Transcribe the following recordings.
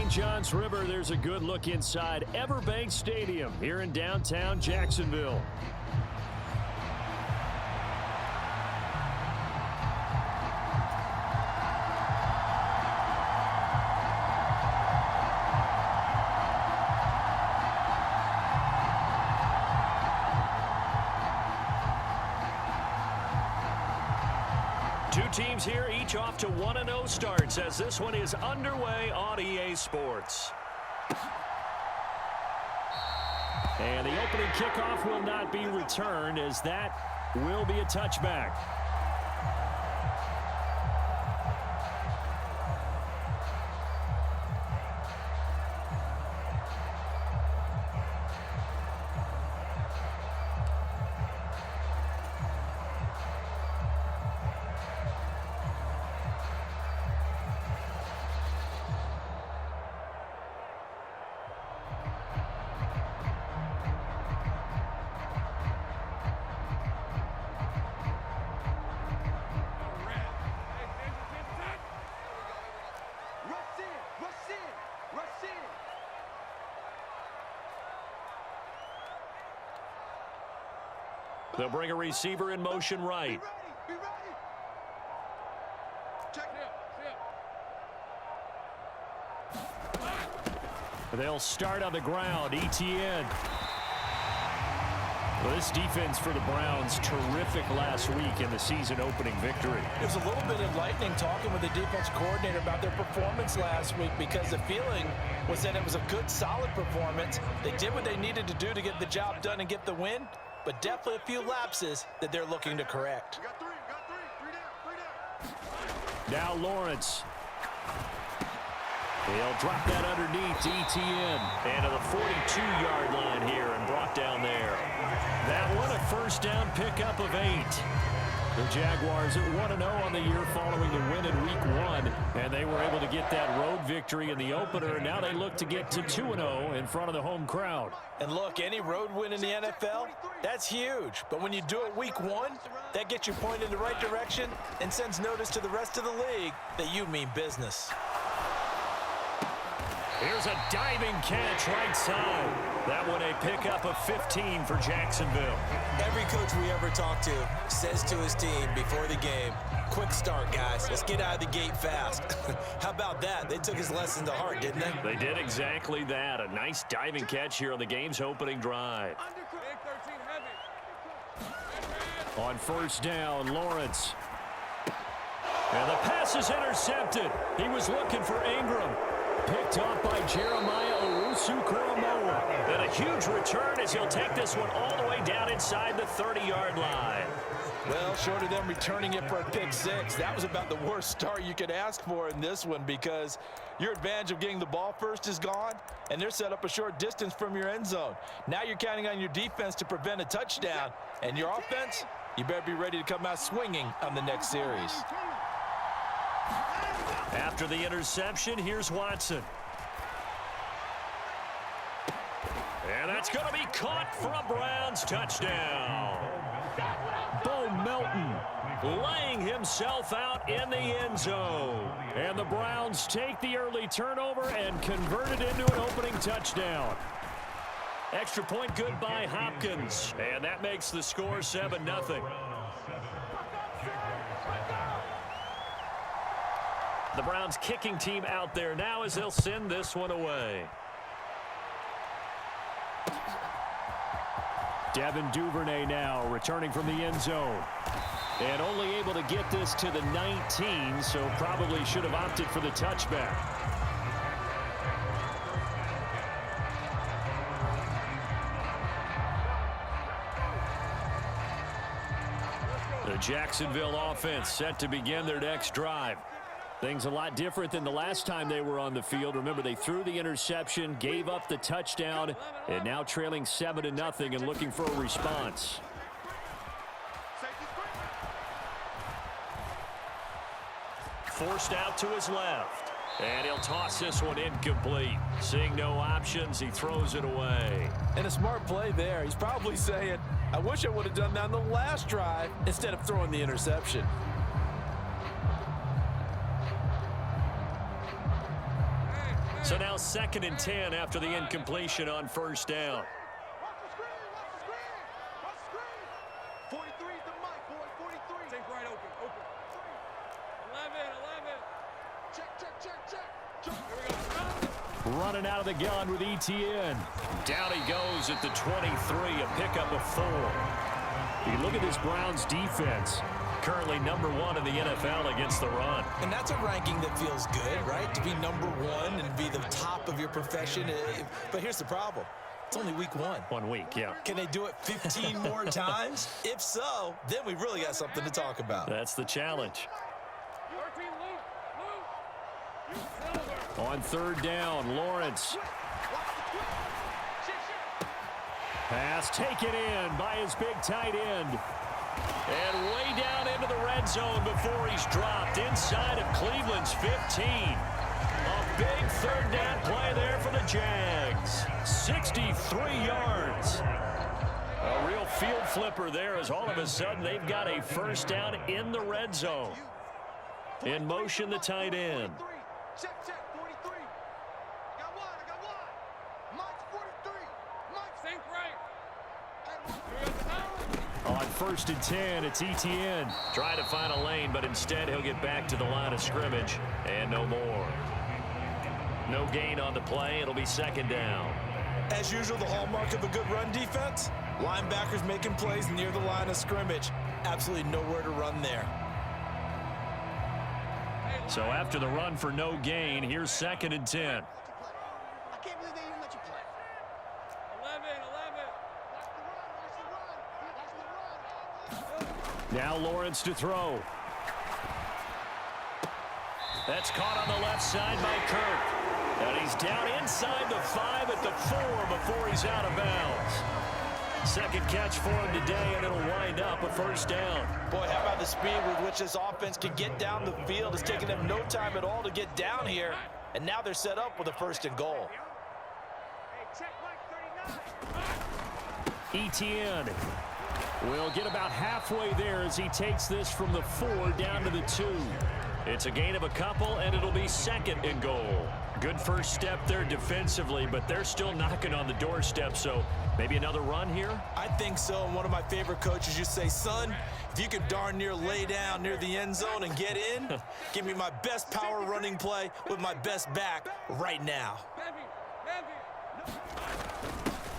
St. John's River, there's a good look inside Everbank Stadium here in downtown Jacksonville. Two teams here, each off to 1-0 starts as this one is underway on EA Sports. And the opening kickoff will not be returned as that will be a touchback. They'll bring a receiver in motion right. Be ready. Check it out. They'll start on the ground. ETN. Well, this defense for the Browns, terrific last week in the season-opening victory. It was a little bit enlightening talking with the defense coordinator about their performance last week because the feeling was that it was a good, solid performance. They did what they needed to do to get the job done and get the win, but definitely a few lapses that they're looking to correct. Got three. Now Lawrence. He'll drop that underneath to ETN. And to the 42-yard line here and brought down there. That one a first down pickup of 8. The Jaguars at 1-0 on the year following the win in Week 1. And they were able to get that road victory in the opener. And now they look to get to 2-0 in front of the home crowd. And look, any road win in the NFL, that's huge. But when you do it Week 1, that gets you pointed in the right direction and sends notice to the rest of the league that you mean business. Here's a diving catch right side. That one a pickup of 15 for Jacksonville. Every coach we ever talk to says to his team before the game, quick start, guys. Let's get out of the gate fast. How about that? They took his lesson to heart, didn't they? They did exactly that. A nice diving catch here on the game's opening drive. On first down, Lawrence. And the pass is intercepted. He was looking for Ingram. Picked off by Jeremiah Owusu-Koramoah. And a huge return as he'll take this one all the way down inside the 30-yard line. Well, short of them returning it for a pick 6, that was about the worst start you could ask for in this one because your advantage of getting the ball first is gone, and they're set up a short distance from your end zone. Now you're counting on your defense to prevent a touchdown, and your offense, you better be ready to come out swinging on the next series. After the interception, here's Watson. And that's going to be caught for a Browns touchdown. Bo Melton laying himself out in the end zone. And the Browns take the early turnover and convert it into an opening touchdown. Extra point good by Hopkins. And that makes the score 7-0. The Browns kicking team out there now as they'll send this one away. Devin Duvernay now returning from the end zone. And only able to get this to the 19, so probably should have opted for the touchback. The Jacksonville offense set to begin their next drive. Things a lot different than the last time they were on the field. Remember, they threw the interception, gave up the touchdown, and now trailing 7-0 and looking for a response. Forced out to his left. And he'll toss this one incomplete. Seeing no options, he throws it away. And a smart play there. He's probably saying, I wish I would have done that on the last drive instead of throwing the interception. So now 2nd and 10 after the incompletion on first down. 43 is the mic, boy. 43. Take right open. 11. Check. Here we go. Running out of the gun with ETN. Down he goes at the 23, a pickup of 4. You look at this Browns defense. Currently number 1 in the NFL against the run. And that's a ranking that feels good, right? To be number 1 and be the top of your profession. But here's the problem. It's only week 1. 1 week, yeah. Can they do it 15 more times? If so, then we really got something to talk about. That's the challenge. On 3rd down, Lawrence. Pass taken in by his big tight end. And way down into the red zone before he's dropped inside of Cleveland's 15. A big 3rd down play there for the Jags. 63 yards. A real field flipper there as all of a sudden they've got a 1st down in the red zone. In motion, the tight end. Check, 43. I got one. Mike's 43. Mike's think right. On 1st and 10, it's ETN. Trying to find a lane, but instead he'll get back to the line of scrimmage. And no more. No gain on the play. It'll be 2nd down. As usual, the hallmark of a good run defense, linebackers making plays near the line of scrimmage. Absolutely nowhere to run there. So after the run for no gain, here's 2nd and 10. I can't believe they even let you play. 11. Now Lawrence to throw. That's caught on the left side by Kirk. And he's down inside the 5 at the 4 before he's out of bounds. 2nd catch for him today, and it'll wind up a 1st down. Boy, how about the speed with which this offense can get down the field? It's taken them no time at all to get down here, and now they're set up with a 1st and goal. ETN will get about halfway there as he takes this from the 4 down to the 2. It's a gain of a couple, and it'll be 2nd and goal. Good 1st step there defensively, but they're still knocking on the doorstep, so maybe another run here? I think so, and one of my favorite coaches used to say, son, if you could darn near lay down near the end zone and get in, give me my best power running play with my best back right now.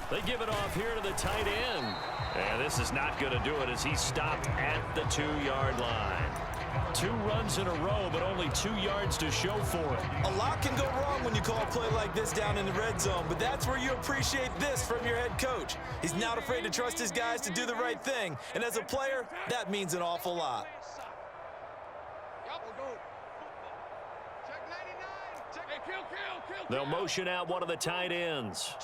They give it off here to the tight end. And this is not going to do it as he's stopped at the 2-yard line. 2 runs in a row, but only 2 yards to show for it. A lot can go wrong when you call a play like this down in the red zone, but that's where you appreciate this from your head coach. He's not afraid to trust his guys to do the right thing, and as a player, that means an awful lot. They'll motion out one of the tight ends.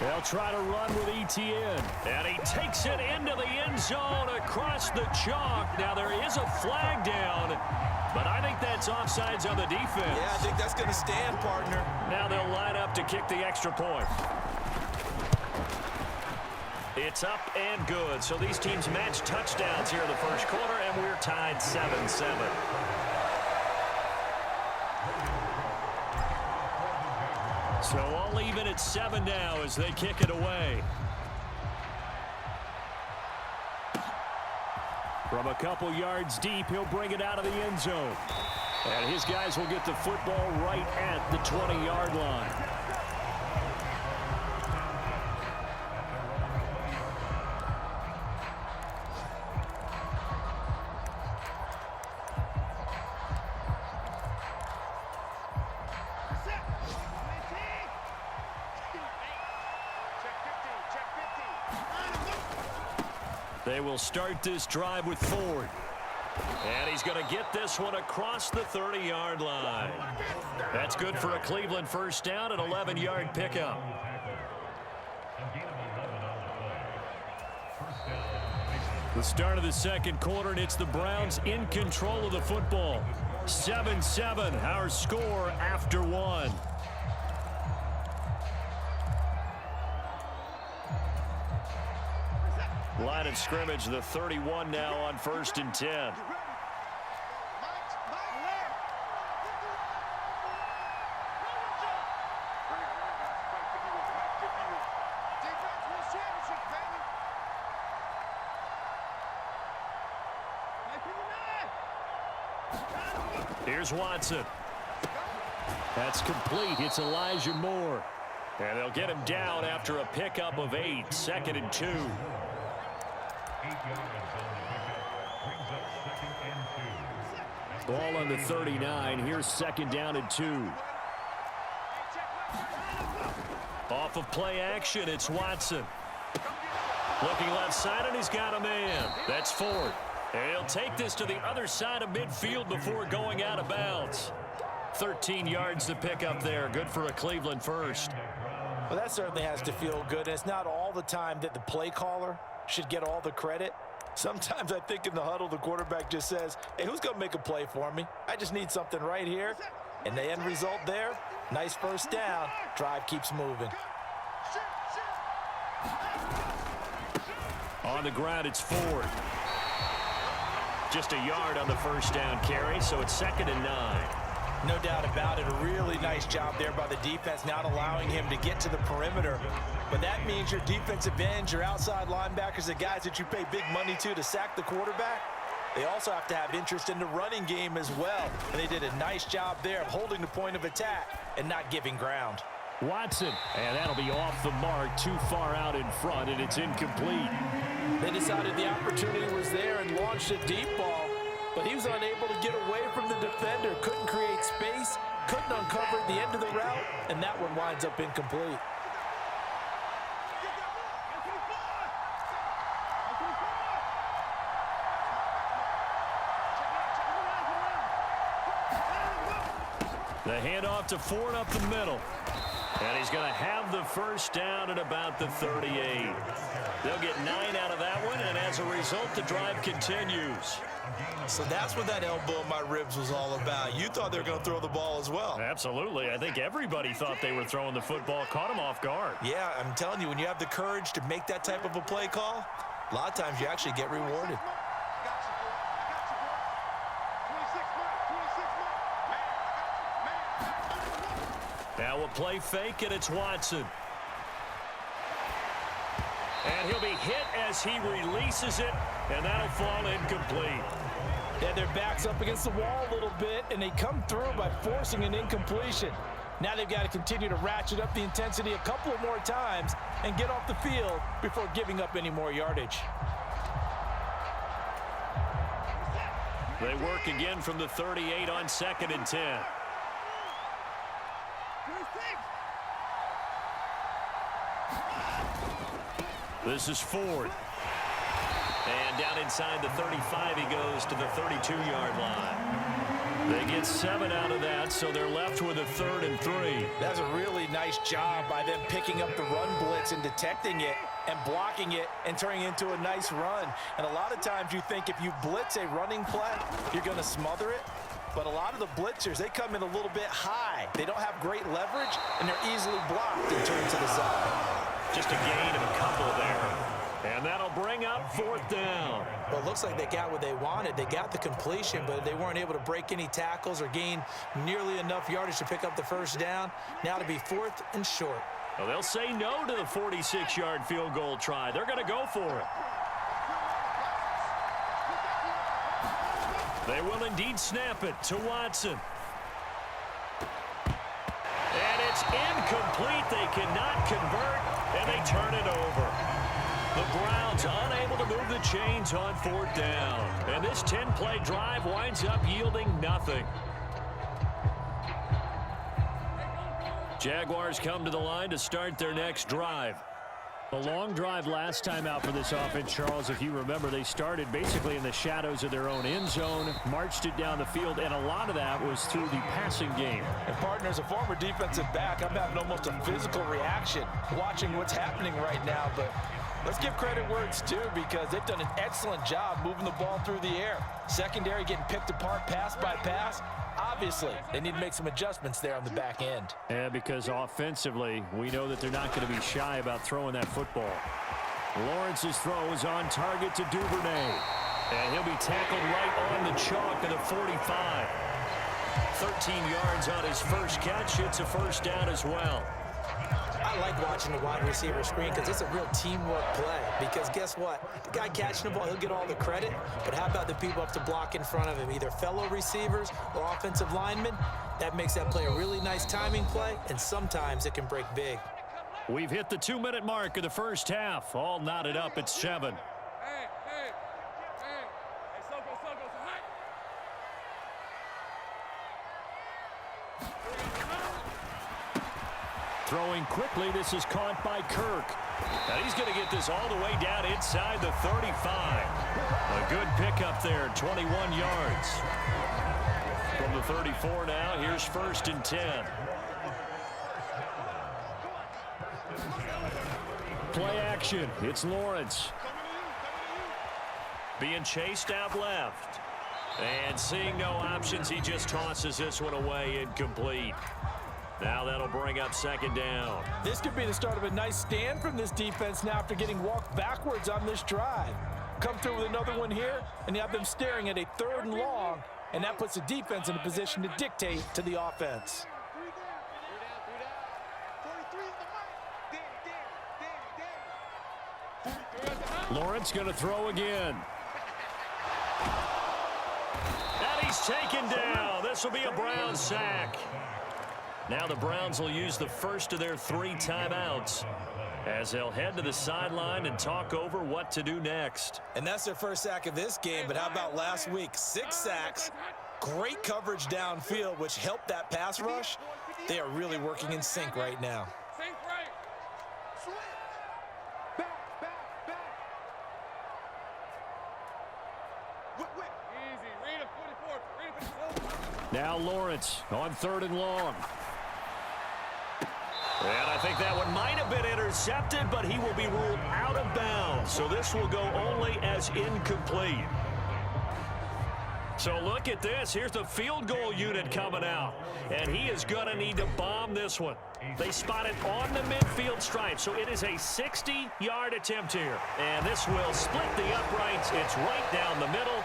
They'll try to run with ETN. And he takes it into the end zone across the chalk. Now there is a flag down, but I think that's offsides on the defense. Yeah, I think that's going to stand, partner. Now they'll line up to kick the extra point. It's up and good. So these teams match touchdowns here in the 1st quarter, and we're tied 7-7. So all even at 7 now as they kick it away. From a couple yards deep, he'll bring it out of the end zone. And his guys will get the football right at the 20-yard line. They will start this drive with Ford. And he's going to get this one across the 30-yard line. That's good for a Cleveland 1st down, an 11-yard pickup. The start of the 2nd quarter, and it's the Browns in control of the football. 7-7, our score after 1. Line of scrimmage, the 31 now on 1st and 10. Here's Watson. That's complete. It's Elijah Moore. And they'll get him down after a pickup of 8. 2nd and 2. Ball on the 39. Here's 2nd down and 2. Off of play action, it's Watson. Looking left side, and he's got a man. That's Ford. And he'll take this to the other side of midfield before going out of bounds. 13 yards to pick up there. Good for a Cleveland first. Well, that certainly has to feel good. It's not all the time that the play caller should get all the credit. Sometimes I think in the huddle, the quarterback just says, hey, who's going to make a play for me? I just need something right here. And the end result there, nice first down. Drive keeps moving. On the ground, it's Ford. Just a yard on the first down carry, so it's 2nd and 9. No doubt about it. A really nice job there by the defense, not allowing him to get to the perimeter. But that means your defensive ends, your outside linebackers, the guys that you pay big money to sack the quarterback, they also have to have interest in the running game as well. And they did a nice job there of holding the point of attack and not giving ground. Watson, and that'll be off the mark, too far out in front, and it's incomplete. They decided the opportunity was there and launched a deep ball, but he was unable to get away from the defender, couldn't create space, couldn't uncover the end of the route, and that one winds up incomplete. The handoff to Ford up the middle. And he's going to have the first down at about the 38. They'll get 9 out of that one, and as a result, the drive continues. So that's what that elbow in my ribs was all about. You thought they were going to throw the ball as well. Absolutely. I think everybody thought they were throwing the football, caught him off guard. Yeah, I'm telling you, when you have the courage to make that type of a play call, a lot of times you actually get rewarded. Now we'll play fake, and it's Watson. And he'll be hit as he releases it, and that'll fall incomplete. Yeah, their back's up against the wall a little bit, and they come through by forcing an incompletion. Now they've got to continue to ratchet up the intensity a couple of more times and get off the field before giving up any more yardage. They work again from the 38 on 2nd and 10. This is Ford. And down inside the 35, he goes to the 32-yard line. They get 7 out of that, so they're left with a 3rd and 3. That's a really nice job by them picking up the run blitz and detecting it and blocking it and turning it into a nice run. And a lot of times you think if you blitz a running play, you're going to smother it. But a lot of the blitzers, they come in a little bit high. They don't have great leverage, and they're easily blocked and turned to the side. Just a gain of a couple there. And that'll bring up 4th down. Well, it looks like they got what they wanted. They got the completion, but they weren't able to break any tackles or gain nearly enough yardage to pick up the first down. Now to be 4th and short. Well, they'll say no to the 46-yard field goal try. They're going to go for it. They will indeed snap it to Watson. And it's incomplete. They cannot convert, and they turn it over. The Browns unable to move the chains on 4th down. And this 10-play drive winds up yielding nothing. Jaguars come to the line to start their next drive. A long drive last time out for this offense, Charles. If you remember, they started basically in the shadows of their own end zone, marched it down the field, and a lot of that was through the passing game. And, partner, as a former defensive back, I'm having almost a physical reaction watching what's happening right now. But let's give credit where it's due, because they've done an excellent job moving the ball through the air. Secondary getting picked apart pass by pass. Obviously, they need to make some adjustments there on the back end. Yeah, because offensively, we know that they're not going to be shy about throwing that football. Lawrence's throw is on target to Duvernay. And he'll be tackled right on the chalk of the 45. 13 yards on his first catch. It's a first down as well. I like watching the wide receiver screen because it's a real teamwork play. Because guess what? The guy catching the ball, he'll get all the credit. But how about the people up to block in front of him, either fellow receivers or offensive linemen? That makes that play a really nice timing play, and sometimes it can break big. We've hit the 2-minute mark of the first half. All knotted up at 7. Hey, Soko, tonight. Throwing quickly, this is caught by Kirk. And he's going to get this all the way down inside the 35. A good pickup there, 21 yards. From the 34 now, here's 1st and 10. Play action, it's Lawrence. Being chased out left. And seeing no options, he just tosses this one away, incomplete. Now that'll bring up 2nd down. This could be the start of a nice stand from this defense now after getting walked backwards on this drive. Come through with another one here, and you have them staring at a 3rd and long, and that puts the defense in a position to dictate to the offense. Lawrence going to throw again. And he's taken down. This will be a Browns sack. Now the Browns will use the first of their 3 timeouts as they'll head to the sideline and talk over what to do next. And that's their first sack of this game, but how about last week? 6 sacks, great coverage downfield, which helped that pass rush. They are really working in sync right now. Sync right. Easy. Read a 44. Now Lawrence on 3rd and long. And I think that one might have been intercepted, but he will be ruled out of bounds. So this will go only as incomplete. So look at this. Here's the field goal unit coming out. And he is going to need to bomb this one. They spot it on the midfield stripe. So it is a 60-yard attempt here. And this will split the uprights. It's right down the middle.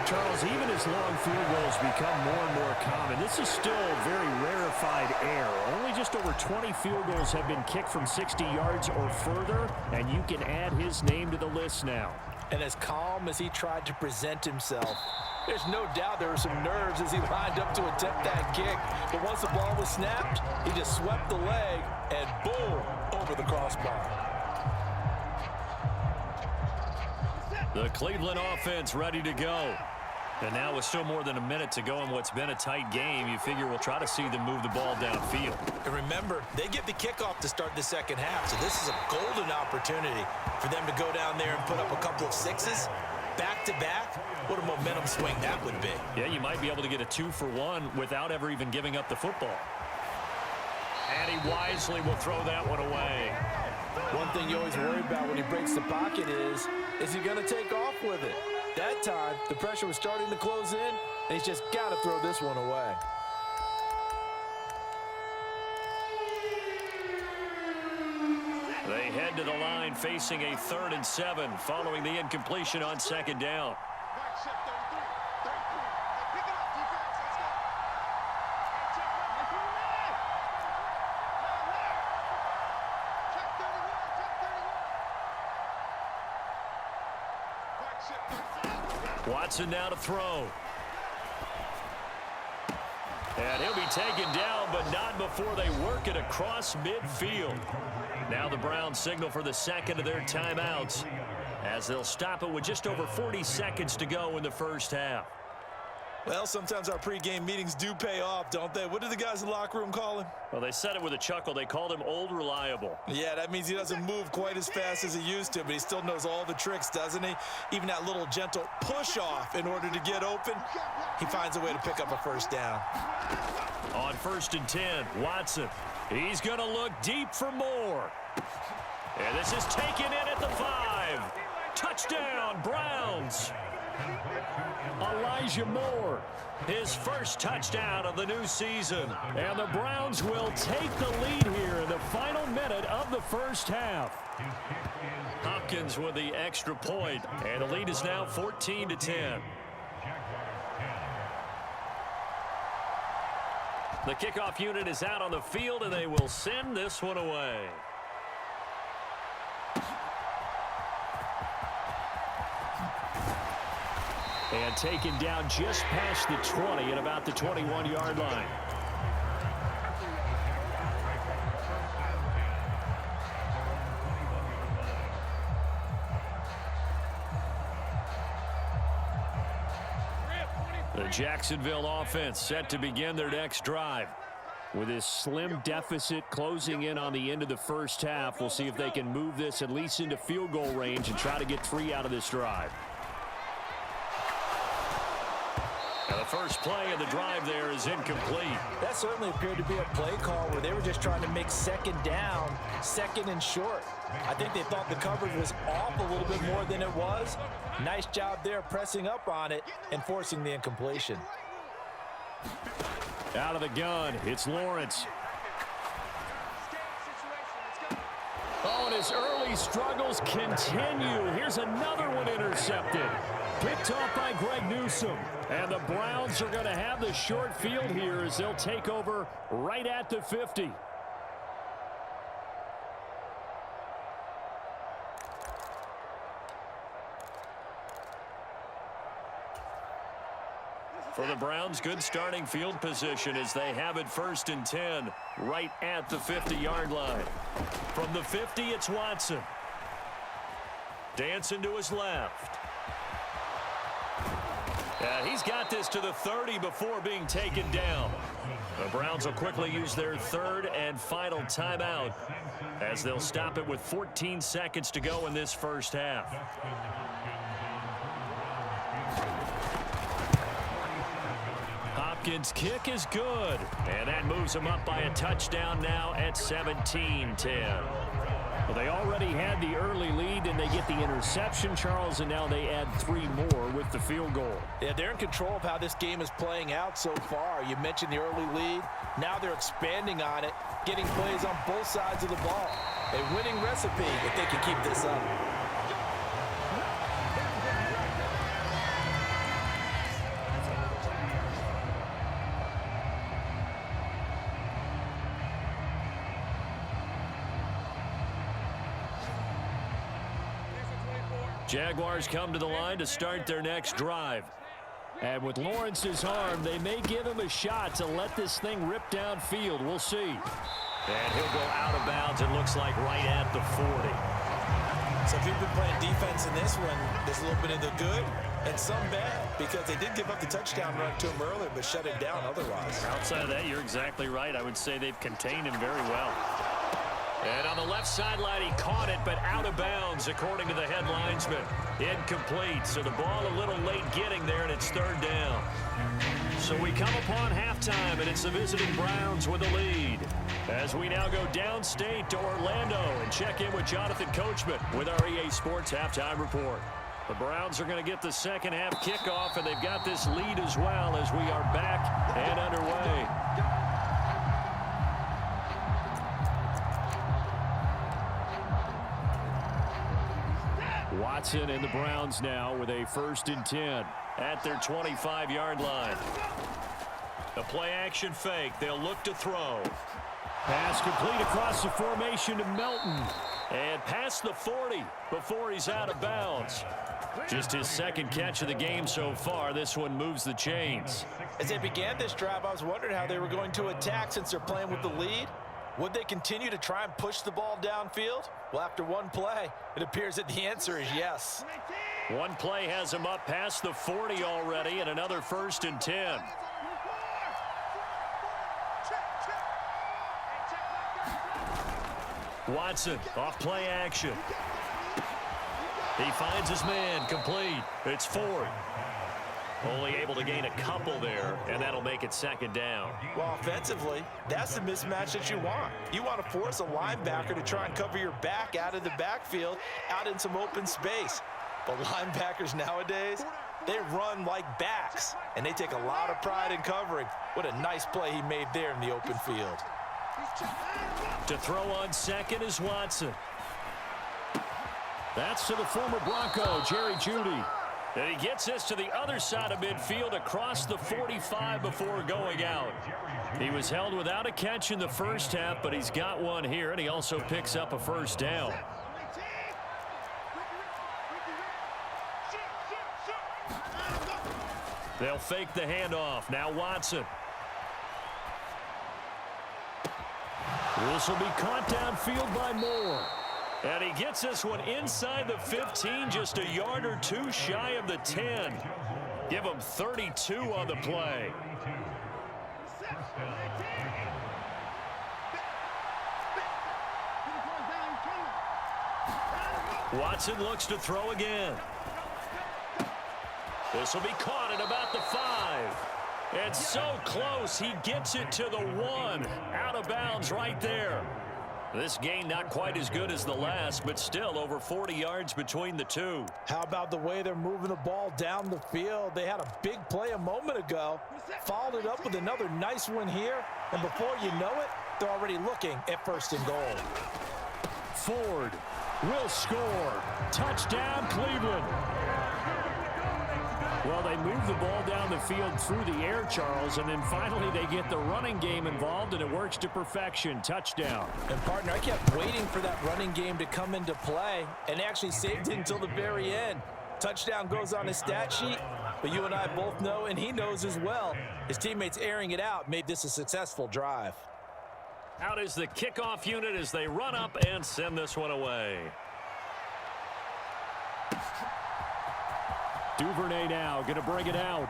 Charles, even as long field goals become more and more common, this is still very rarefied air. Only just over 20 field goals have been kicked from 60 yards or further, and you can add his name to the list now. And as calm as he tried to present himself, there's no doubt there were some nerves as he lined up to attempt that kick. But once the ball was snapped, he just swept the leg and boom, over the crossbar. The Cleveland offense ready to go. And now with still more than a minute to go in what's been a tight game, you figure we'll try to see them move the ball downfield. And remember, they get the kickoff to start the second half, so this is a golden opportunity for them to go down there and put up a couple of 6s back-to-back. What a momentum swing that would be. Yeah, you might be able to get a 2-for-1 without ever even giving up the football. And he wisely will throw that one away. One thing you always worry about when he breaks the pocket is he going to take off with it? That time, the pressure was starting to close in, and he's just got to throw this one away. They head to the line facing a 3rd and 7 following the incompletion on 2nd down. Watson now to throw. And he'll be taken down, but not before they work it across midfield. Now the Browns signal for the 2nd of their timeouts as they'll stop it with just over 40 seconds to go in the first half. Well, sometimes our pregame meetings do pay off, don't they? What do the guys in the locker room call him? Well, they said it with a chuckle. They called him Old Reliable. Yeah, that means he doesn't move quite as fast as he used to, but he still knows all the tricks, doesn't he? Even that little gentle push-off in order to get open, he finds a way to pick up a 1st down. On 1st and 10, Watson. He's going to look deep for more. And this is taken in at the 5. Touchdown, Browns. Elijah Moore, his first touchdown of the new season. And the Browns will take the lead here in the final minute of the first half. Hopkins with the extra point, and the lead is now 14-10. The kickoff unit is out on the field, and they will send this one away. And taken down just past the 20 at about the 21-yard line. The Jacksonville offense set to begin their next drive. With this slim deficit closing in on the end of the first half, we'll see if they can move this at least into field goal range and try to get 3 out of this drive. Now the first play of the drive there is incomplete. That certainly appeared to be a play call where they were just trying to make second down, second and short. I think they thought the coverage was off a little bit more than it was. Nice job there pressing up on it and forcing the incompletion. Out of the gun, it's Lawrence. Oh, and his early struggles continue. Here's another one intercepted. Picked off by Greg Newsome. And the Browns are going to have the short field here as they'll take over right at the 50. For the Browns, good starting field position as they have it 1st and 10 right at the 50-yard line. From the 50, it's Watson. Dancing to his left. He's got this to the 30 before being taken down. The Browns will quickly use their 3rd and final timeout as they'll stop it with 14 seconds to go in this first half. Hopkins' kick is good, and that moves him up by a touchdown now at 17-10. Well, they already had the early lead, and they get the interception, Charles, and now they add 3 more with the field goal. Yeah, they're in control of how this game is playing out so far. You mentioned the early lead. Now they're expanding on it, getting plays on both sides of the ball. A winning recipe if they can keep this up. Jaguars come to the line to start their next drive. And with Lawrence's arm, they may give him a shot to let this thing rip downfield. We'll see. And he'll go out of bounds, it looks like, right at the 40. So if you've been playing defense in this one, there's a little bit of the good and some bad, because they did give up the touchdown run to him earlier, but shut him down otherwise. Outside of that, you're exactly right. I would say they've contained him very well. And on the left sideline, he caught it, but out of bounds, according to the head linesman. Incomplete, so the ball a little late getting there, and it's 3rd down. So we come upon halftime, and it's the visiting Browns with the lead. As we now go downstate to Orlando and check in with Jonathan Coachman with our EA Sports Halftime Report. The Browns are going to get the second half kickoff, and they've got this lead as well as we are back and underway. Watson and the Browns now with a 1st and 10 at their 25-yard line. A play-action fake. They'll look to throw. Pass complete across the formation to Melton. And past the 40 before he's out of bounds. Just his 2nd catch of the game so far. This one moves the chains. As they began this drive, I was wondering how they were going to attack since they're playing with the lead. Would they continue to try and push the ball downfield? Well, after one play, it appears that the answer is yes. One play has him up past the 40 already, and another 1st and 10. Watson off play action. He finds his man, complete. It's 4th. Only able to gain a couple there, and that'll make it 2nd down. Well, offensively, that's the mismatch that you want. You want to force a linebacker to try and cover your back out of the backfield, out in some open space. But linebackers nowadays, they run like backs, and they take a lot of pride in covering. What a nice play he made there in the open field. To throw on 2nd is Watson. That's to the former Bronco, Jerry Jeudy. And he gets this to the other side of midfield across the 45 before going out. He was held without a catch in the first half, but he's got one here, and he also picks up a first down. They'll fake the handoff. Now Watson. This will be caught downfield by Moore. And he gets this one inside the 15, just a yard or two shy of the 10. Give him 32 on the play. Watson looks to throw again. This will be caught at about the 5. And so close, he gets it to the 1. Out of bounds right there. This gain not quite as good as the last, but still over 40 yards between the two. How about the way they're moving the ball down the field? They had a big play a moment ago, followed it up with another nice one here, and before you know it, they're already looking at first and goal. Ford will score. Touchdown, Cleveland. Well, they move the ball down the field through the air, Charles, and then finally they get the running game involved, and it works to perfection. Touchdown. And, partner, I kept waiting for that running game to come into play and actually saved it until the very end. Touchdown goes on his stat sheet, but you and I both know, and he knows as well, his teammates airing it out made this a successful drive. Out is the kickoff unit as they run up and send this one away. Duvernay now going to bring it out.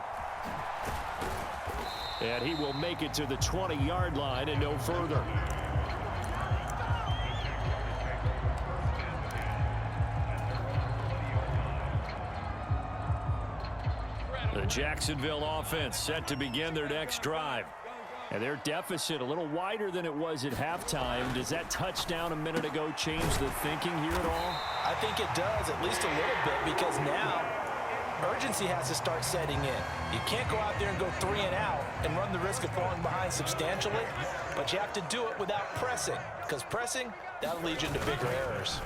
And he will make it to the 20-yard line and no further. The Jacksonville offense set to begin their next drive. And their deficit a little wider than it was at halftime. Does that touchdown a minute ago change the thinking here at all? I think it does, at least a little bit, because now urgency has to start setting in. You can't go out there and go 3 and out and run the risk of falling behind substantially, but you have to do it without pressing, because pressing, that'll lead you into bigger errors.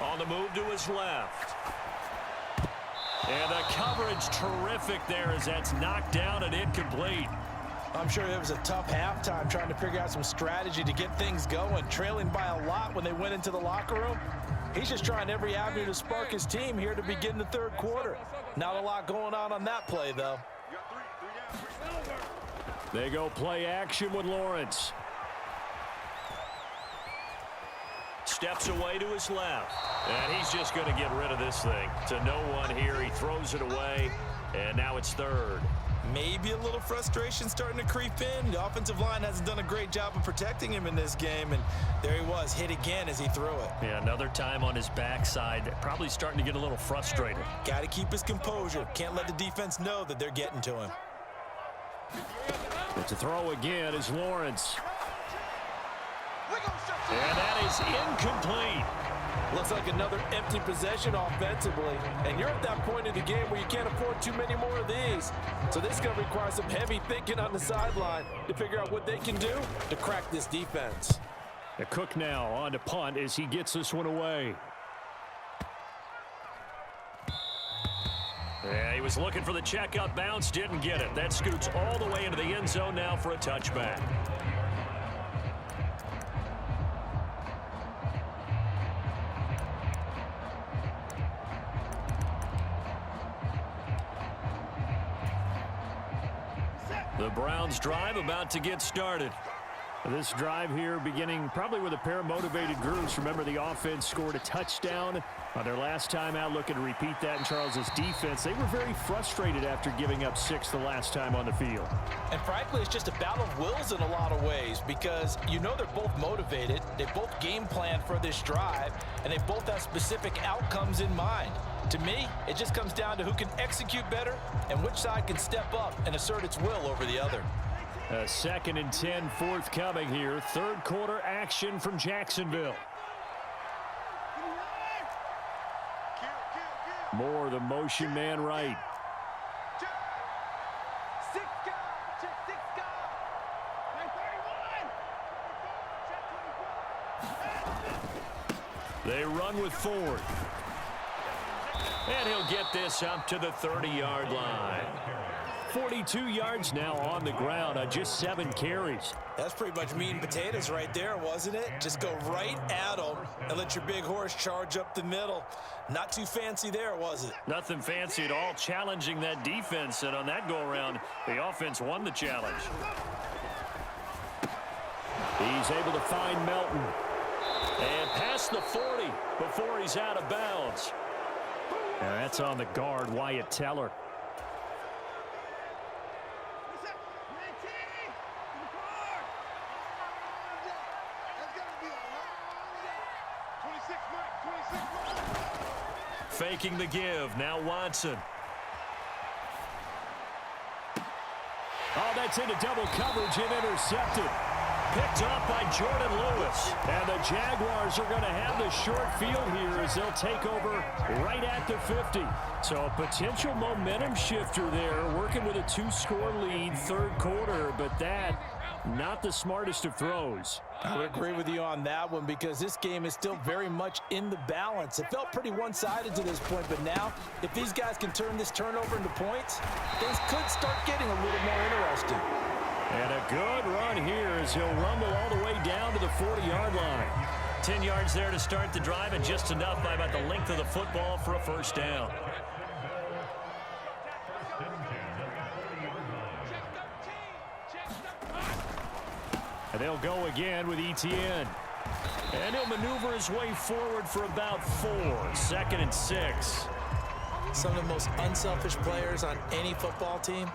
On the move to his left. And the coverage terrific there as that's knocked down and incomplete. I'm sure it was a tough halftime trying to figure out some strategy to get things going, trailing by a lot when they went into the locker room. He's just trying every avenue to spark his team here to begin the third quarter. Not a lot going on that play, though. They go play action with Lawrence. Steps away to his left. And he's just going to get rid of this thing. To no one here. He throws it away. And now it's third. Maybe a little frustration starting to creep in. The offensive line hasn't done a great job of protecting him in this game, and there he was, hit again as he threw it. Yeah, another time on his backside, probably starting to get a little frustrated. Got to keep his composure. Can't let the defense know that they're getting to him. But to throw again is Lawrence. And that is incomplete. Looks like another empty possession offensively. And you're at that point in the game where you can't afford too many more of these. So this is going to require some heavy thinking on the sideline to figure out what they can do to crack this defense. The Cook now on to punt as he gets this one away. Yeah, he was looking for the checkout bounce, didn't get it. That scoots all the way into the end zone now for a touchback. The Browns drive about to get started. This drive here beginning probably with a pair of motivated groups. Remember, the offense scored a touchdown on their last time out. Looking to repeat that in Charles's defense. They were very frustrated after giving up 6 the last time on the field. And frankly, it's just a battle of wills in a lot of ways because you know they're both motivated. They both game plan for this drive, and they both have specific outcomes in mind. To me, it just comes down to who can execute better and which side can step up and assert its will over the other. A 2nd and 10 forthcoming here. Third quarter action from Jacksonville. Moore, the motion man right. They run with Ford. And he'll get this up to the 30-yard line. 42 yards now on the ground on just 7 carries. That's pretty much meat and potatoes right there, wasn't it? Just go right at them and let your big horse charge up the middle. Not too fancy there, was it? Nothing fancy at all, challenging that defense. And on that go-around, the offense won the challenge. He's able to find Melton. And past the 40 before he's out of bounds. And that's on the guard, Wyatt Teller. Faking the give. Now Watson. Oh, that's into double coverage and intercepted. Picked up by Jordan Lewis. And the Jaguars are going to have the short field here as they'll take over right at the 50. So a potential momentum shifter there, working with a 2-score lead, third quarter, but that, not the smartest of throws. I would agree with you on that one because this game is still very much in the balance. It felt pretty one-sided to this point, but now if these guys can turn this turnover into points, things could start getting a little more interesting. And a good run here as he'll rumble all the way down to the 40-yard line. 10 yards there to start the drive, and just enough by about the length of the football for a first down. And they'll go again with Etienne. And he'll maneuver his way forward for about 4. 2nd and 6. Some of the most unselfish players on any football team,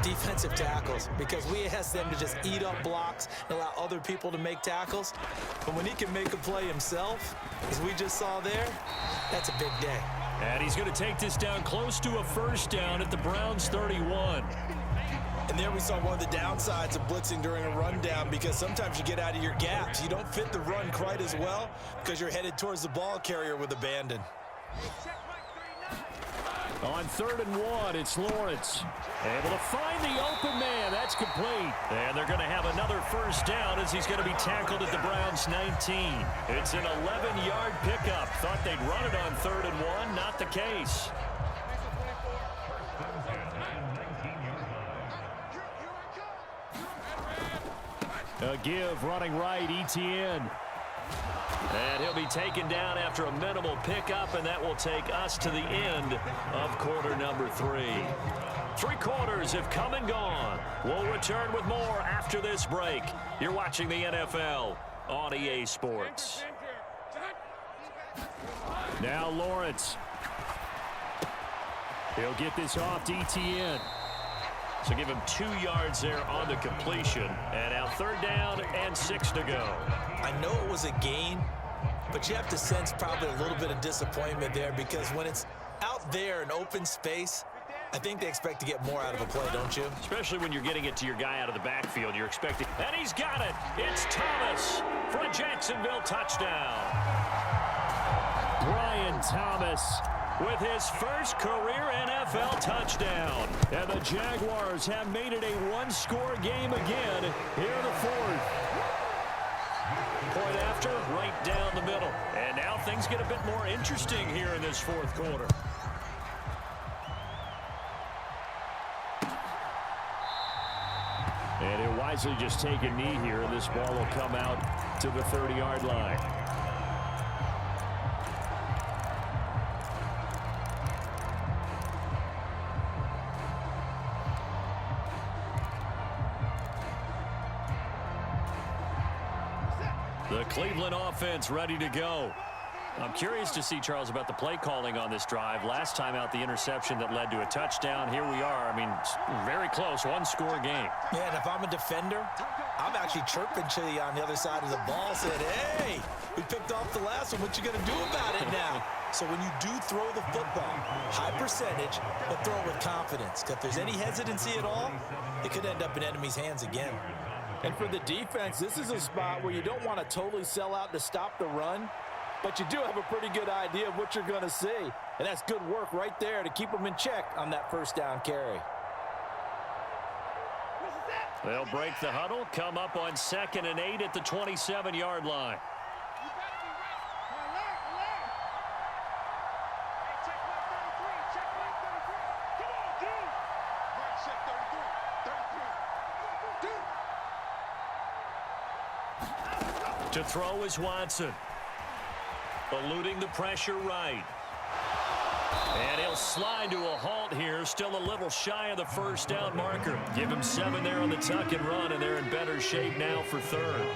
defensive tackles, because we ask them to just eat up blocks and allow other people to make tackles. But when he can make a play himself, as we just saw there, that's a big day. And he's going to take this down close to a first down at the Browns' 31. And there we saw one of the downsides of blitzing during a rundown because sometimes you get out of your gaps. You don't fit the run quite as well because you're headed towards the ball carrier with abandon. On 3rd and 1, it's Lawrence. Able to find the open man. That's complete. And they're going to have another first down as he's going to be tackled at the Browns' 19. It's an 11-yard pickup. Thought they'd run it on 3rd and 1. Not the case. A give running right, Etienne. And he'll be taken down after a minimal pickup, and that will take us to the end of quarter number 3. 3 quarters have come and gone. We'll return with more after this break. You're watching the NFL on EA Sports. Now Lawrence. He'll get this off to Etienne. So give him 2 yards there on the completion. And now 3rd down and 6 to go. I know it was a gain, but you have to sense probably a little bit of disappointment there because when it's out there in open space, I think they expect to get more out of a play, don't you? Especially when you're getting it to your guy out of the backfield. You're expecting. And he's got it. It's Thomas for a Jacksonville touchdown. Brian Thomas with his first career NFL touchdown. And the Jaguars have made it a 1-score game again here in the 4th. Point after, right down the middle. And now things get a bit more interesting here in this 4th quarter. And he'll wisely just take a knee here, and this ball will come out to the 30-yard line. The Cleveland offense ready to go. I'm curious to see, Charles, about the play calling on this drive. Last time out, the interception that led to a touchdown. Here we are. I mean, very close, 1-score game. Yeah, and if I'm a defender, I'm actually chirping to you on the other side of the ball, saying, hey, we picked off the last one. What you going to do about it now? So when you do throw the football, high percentage, but throw it with confidence. Because if there's any hesitancy at all, it could end up in enemy's hands again. And for the defense, this is a spot where you don't want to totally sell out to stop the run, but you do have a pretty good idea of what you're going to see. And that's good work right there to keep them in check on that first down carry. They'll break the huddle, come up on 2nd and 8 at the 27-yard line. To throw is Watson. Eluding the pressure right. And he'll slide to a halt here. Still a little shy of the first down marker. Give him 7 there on the tuck and run, and they're in better shape now for third.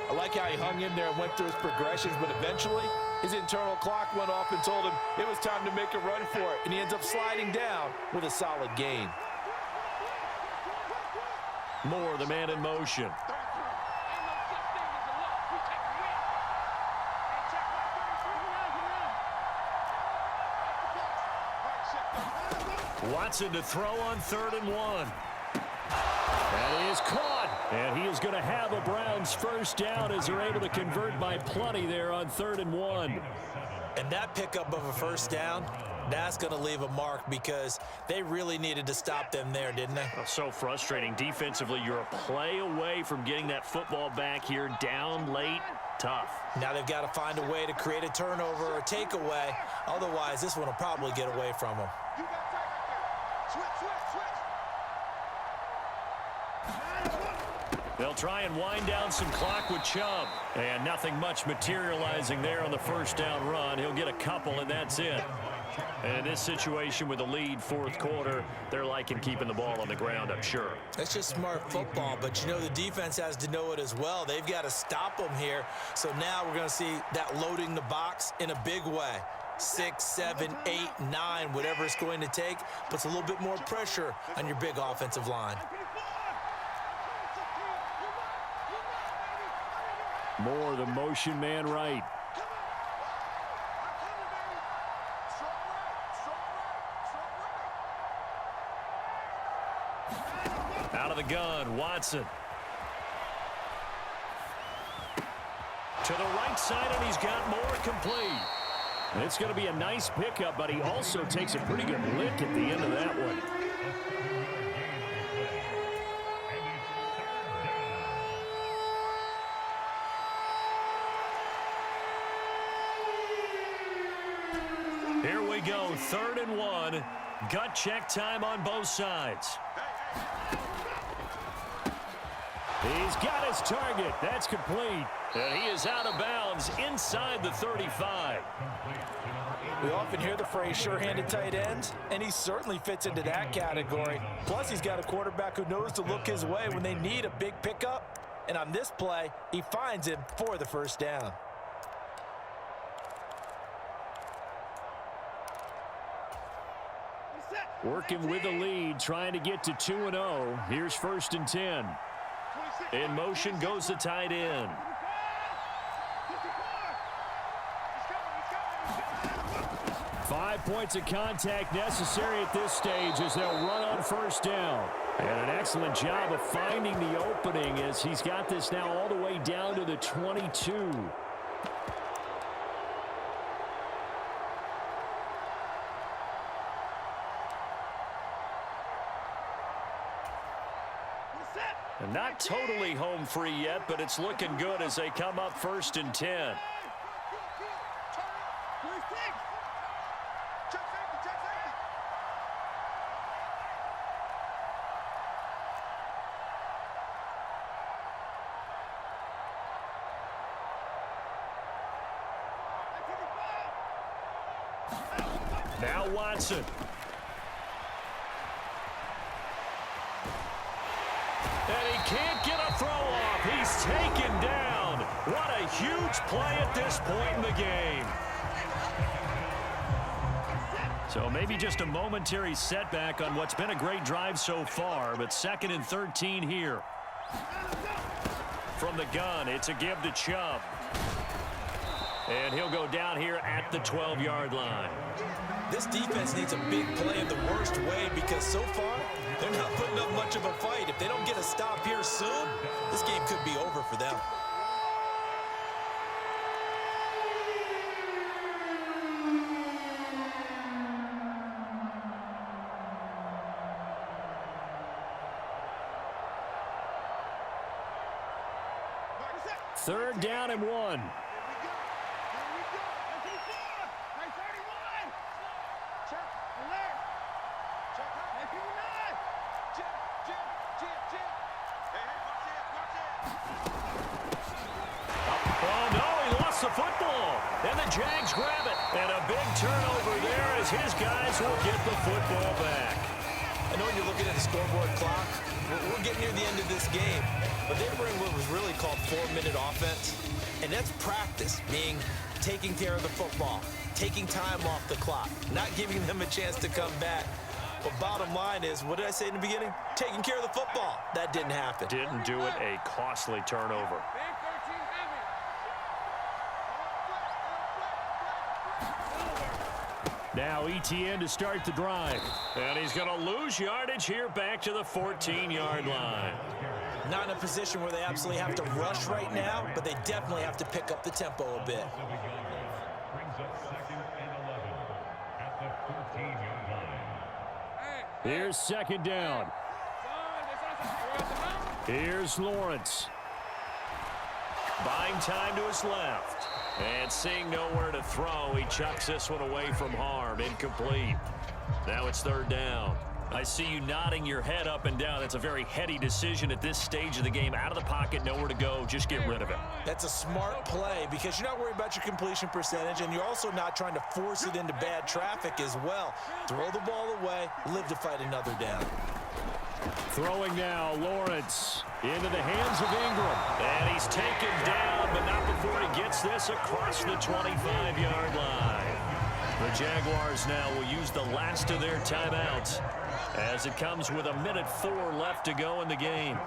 I like how he hung in there and went through his progressions, but eventually his internal clock went off and told him it was time to make a run for it, and he ends up sliding down with a solid gain. Moore, the man in motion. Watson to throw on 3rd and 1. That is caught, and he is going to have a Browns first down as they're able to convert by plenty there on 3rd and 1. And that pickup of a first down, that's going to leave a mark because they really needed to stop them there, didn't they? Oh, so frustrating. Defensively, you're a play away from getting that football back here down late. Tough. Now they've got to find a way to create a turnover or takeaway. Otherwise, this one will probably get away from them. They'll try and wind down some clock with Chubb. And nothing much materializing there on the first down run. He'll get a couple, and that's it. And in this situation with the lead, 4th quarter, they're liking keeping the ball on the ground, I'm sure. That's just smart football, but you know the defense has to know it as well. They've got to stop them here. So now we're going to see that loading the box in a big way. 6, 7, 8, 9, whatever it's going to take, puts a little bit more pressure on your big offensive line. Moore, the motion man right. Out of the gun, Watson. To the right side, and he's got Moore complete. It's going to be a nice pickup, but he also takes a pretty good lick at the end of that one. Here we go, 3rd and 1. Gut check time on both sides. He's got his target. That's complete. And he is out of bounds inside the 35. We often hear the phrase sure-handed tight ends, and he certainly fits into that category. Plus, he's got a quarterback who knows to look his way when they need a big pickup. And on this play, he finds him for the first down. Working with the lead, trying to get to 2-0. Here's 1st and 10. In motion goes the tight end. Five points of contact necessary at this stage as they'll run on first down. And an excellent job of finding the opening as he's got this now all the way down to the 22. And not totally home free yet, but it's looking good as they come up 1st and 10. Now Watson. And he can't get a throw off. He's taken down. What a huge play at this point in the game. So maybe just a momentary setback on what's been a great drive so far, but 2nd and 13 here. From the gun, it's a give to Chubb. And he'll go down here at the 12-yard line. This defense needs a big play in the worst way because so far they're not putting up much of a fight. If they don't get a stop here soon, this game could be over for them. Third down and 1. And the Jags grab it. And a big turnover there as his guys will get the football back. I know when you're looking at the scoreboard clock, we're getting near the end of this game, but they bring what was really called 4-minute offense, and that's practice, meaning taking care of the football, taking time off the clock, not giving them a chance to come back. But bottom line is, what did I say in the beginning? Taking care of the football. That didn't happen. Didn't do it, a costly turnover. Now ETN to start the drive. And he's going to lose yardage here back to the 14-yard line. Not in a position where they absolutely have to rush right now, but they definitely have to pick up the tempo a bit. Here's second down. Here's Lawrence. Buying time to his left. And seeing nowhere to throw, he chucks this one away from harm. Incomplete. Now it's third down. I see you nodding your head up and down. That's a very heady decision at this stage of the game. Out of the pocket, nowhere to go. Just get rid of it. That's a smart play because you're not worried about your completion percentage, and you're also not trying to force it into bad traffic as well. Throw the ball away, live to fight another down. Throwing now, Lawrence into the hands of Ingram. And he's taken down, but not before he gets this across the 25-yard line. The Jaguars now will use the last of their timeouts as it comes with 1:04 left to go in the game.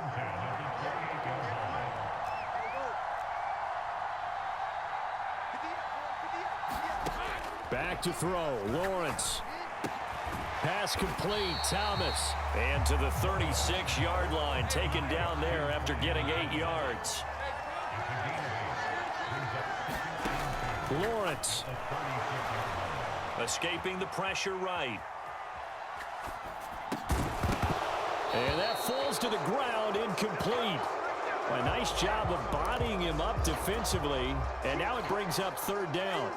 Back to throw, Lawrence. Pass complete, Thomas. And to the 36-yard line, taken down there after getting 8 yards. Lawrence. Escaping the pressure right. And that falls to the ground, incomplete. A nice job of bodying him up defensively, and now it brings up third down.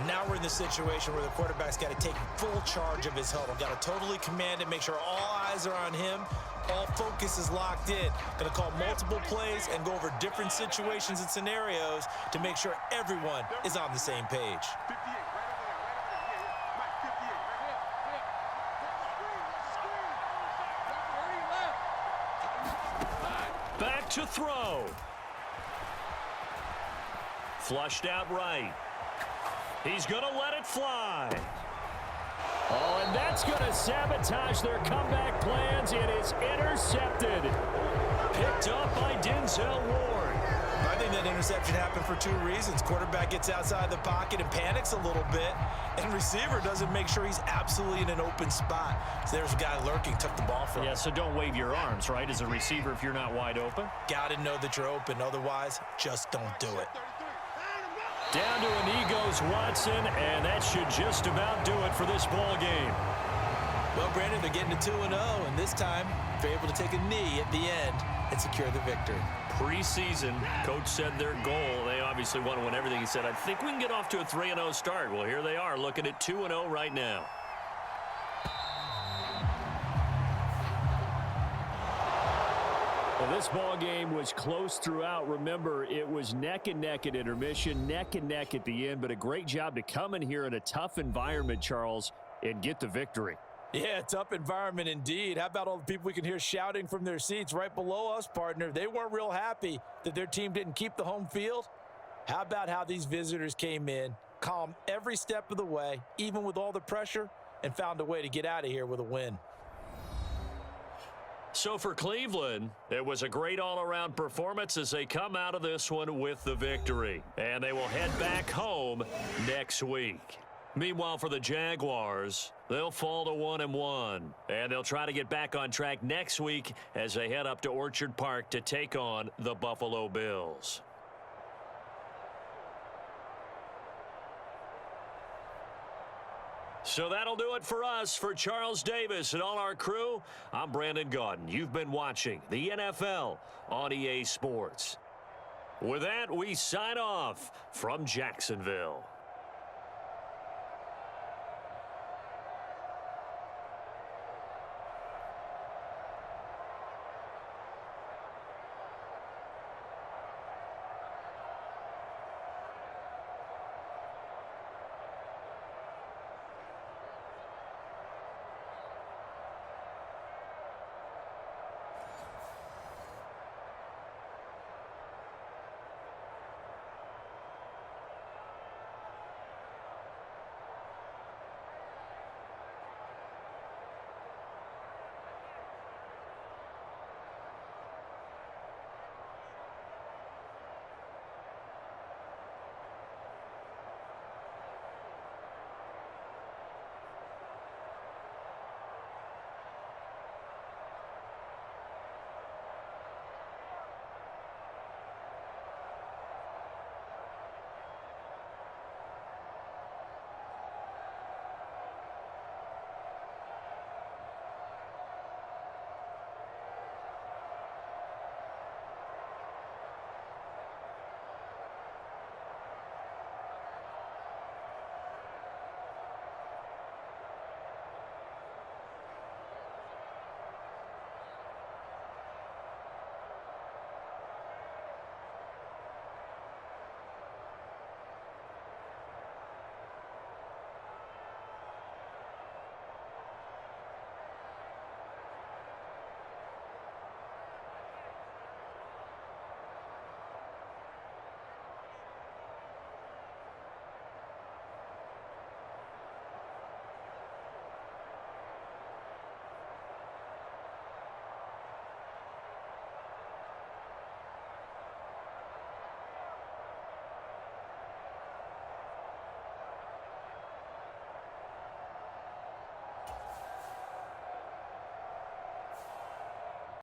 Now we're in the situation where the quarterback's got to take full charge of his huddle. Got to totally command it, make sure all eyes are on him. All focus is locked in. Going to call multiple plays and go over different situations and scenarios to make sure everyone is on the same page. Back to throw. Flushed out right. He's going to let it fly. Oh, and that's going to sabotage their comeback plans. It is intercepted. Picked up by Denzel Ward. I think that interception happened for two reasons. Quarterback gets outside the pocket and panics a little bit, and receiver doesn't make sure he's absolutely in an open spot. So there's a guy lurking, took the ball from him. Yeah, so don't wave your arms, right, as a receiver if you're not wide open. Got to know that you're open. Otherwise, just don't do it. Down to a knee goes Watson, and that should just about do it for this ball game. Well, Brandon, they're getting to 2-0, and this time they're able to take a knee at the end and secure the victory. Preseason, coach said their goal, they obviously want to win everything. He said, I think we can get off to a 3-0 start. Well, here they are looking at 2-0 right now. Well, this ball game was close throughout. Remember, it was neck and neck at intermission, neck and neck at the end, but a great job to come in here in a tough environment, Charles, and get the victory. Yeah, tough environment indeed. How about all the people we can hear shouting from their seats right below us, partner? They weren't real happy that their team didn't keep the home field. How about how these visitors came in, calm every step of the way, even with all the pressure, and found a way to get out of here with a win. So for Cleveland, it was a great all-around performance as they come out of this one with the victory. And they will head back home next week. Meanwhile, for the Jaguars, they'll fall to 1-1. And they'll try to get back on track next week as they head up to Orchard Park to take on the Buffalo Bills. So that'll do it for us. For Charles Davis and all our crew, I'm Brandon Gaudin. You've been watching the NFL on EA Sports. With that, we sign off from Jacksonville.